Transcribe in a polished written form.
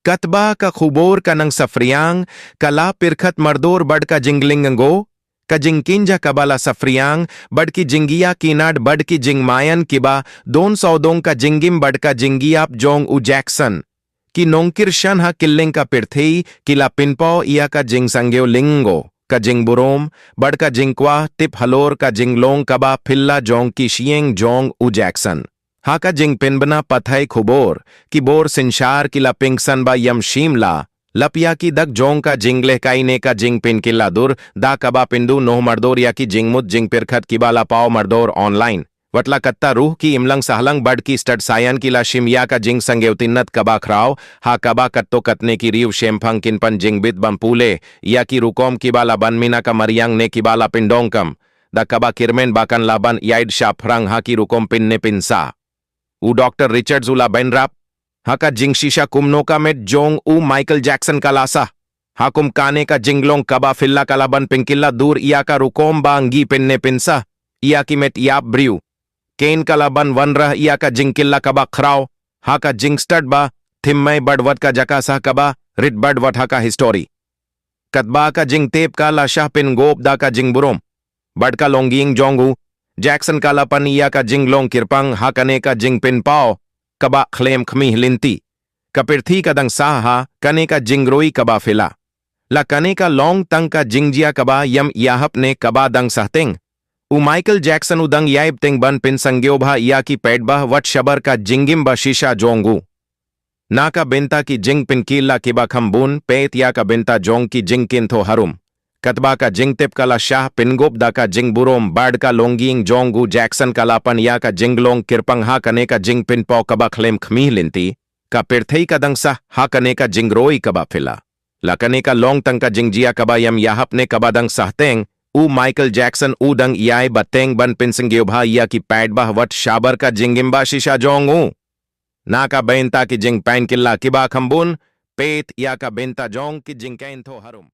Katba ka khubor ka ng safriang, kala pirkat mardor bad ka jinglingango, ka jingkinja kabala safriang, bad ki jingiya kinad bad ki jingmayan kiba, don saudong ka jingim bad ka jingiap jong u Jackson. Ki nongkir shan ha killing ka pirthei, kila pinpo iya ka jingsangyo lingo, ka jingburom, bad ka jingkwa tip halor ka jinglong kaba pilla jong ki shieng jong u Jackson. Haka jing pinbana pathay khubor, ki bor sinshar kila pingsan ba yam shimla, lapya ki dak jong ka jingle kaine ka jing pin kila dur, da kaba pindu noh mardor ya ki jingmut jing pirkhat kibala pao mardor online. Watla katta ruh ki imlang sahlang bad ki stud sayan kila shimya ka jing sangeutinnat kaba khraw, ha kaba katto katne ki riu shemphang kinpan jingbit bampule, ya ki rukom kibala banmina ka mariang ne kibala pindongkam, da kaba kirmen bakan laban yaid shaprang ha ki rukom pinne pinsa. U Dr. Richard Zula Benrap, haka jingshisha kumno ka met jong u Michael Jackson kalasa. Hakum kane ka jinglong kaba filla kalaban pinkilla dur iya ka rukom ba anggi pinne pinsa, iya ki met yap briu. Kain kalaban wanrah iya ka jingkilla kaba khraw, haka jingstad ba, thimmay badwat ka jakasa kaba, rit badwat haka history. Katba ka jingtep ka la shah pin gop da ka jingburom, bad ka longiing jongu, Jackson kalapan iya ka jinglong kirpang hakane ka jingpin pao, kaba claim khmih linti. Kapirthi kadang saha, kane ka jingroi kaba fila. La kane ka long tang ka jingjia kaba yam yahap ne kaba dang sahting. U Michael Jackson udang yaib ting ban pin sanggyo bha iya ki pedbah wat shabar ka jingim ba shisha jongu. Naka benta ki jing pin kila kiba khambun, pet ya ka benta jong ki jingkin tho harum. Katba ka jingtip kala shah pingop da ka jingburom bad ka longiing jongu Jackson kalapan ya ka jinglong kirpang ha kane ka jingpin po kaba claim khmih linti, ka pirthei kadang sa ha kane ka jingroi kaba fila. La kane ka long tang ka jingjia kaba yam yahap ne kaba dang sahteng, u Michael Jackson u dang iyay bateng ban pinsingyo bha iya ki pad bah wat shabar ka jingimba shisha jongu. Na ka benta ki jing pain killa kiba khambun, pet ya ka benta jong ki jingkain tho harum.